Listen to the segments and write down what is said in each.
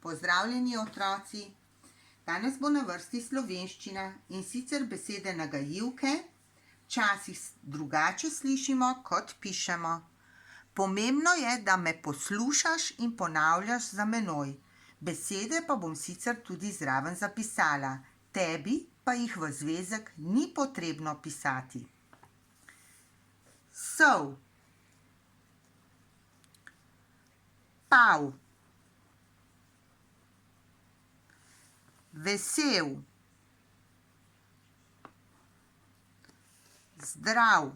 Pozdravljeni otroci! Danes bo na vrsti slovenščina in sicer besede nagajivke. Včasih drugače slišimo, kot pišemo. Pomembno je, da me poslušaš in ponavljaš za menoj. Besede pa bom sicer tudi zraven zapisala. Tebi pa jih v zvezek ni potrebno pisati. Sol, pav, vesel, zdrav,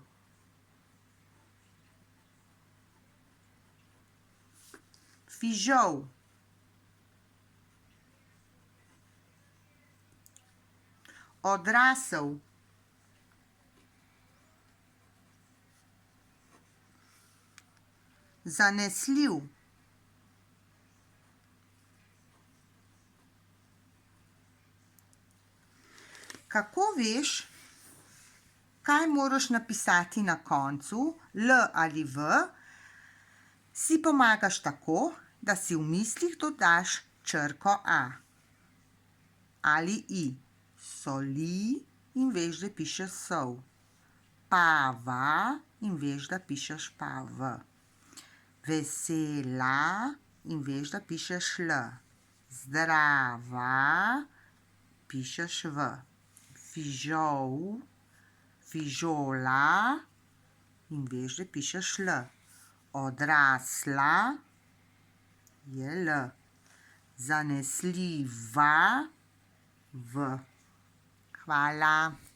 fižol, odrasel, zanesljiv, kako veš, kaj moraš napisati na koncu, L ali V, si pomagaš tako, da si v mislih dodaš črko A ali I. Soli in veš, da pišeš sol. Pava in veš, da pišeš pav. Vesela in veš, da pišeš L. Zdrava pišeš V. Fižol, fižola in veš, da pišeš L. Odrasla je L. Zanesljiva V. Hvala.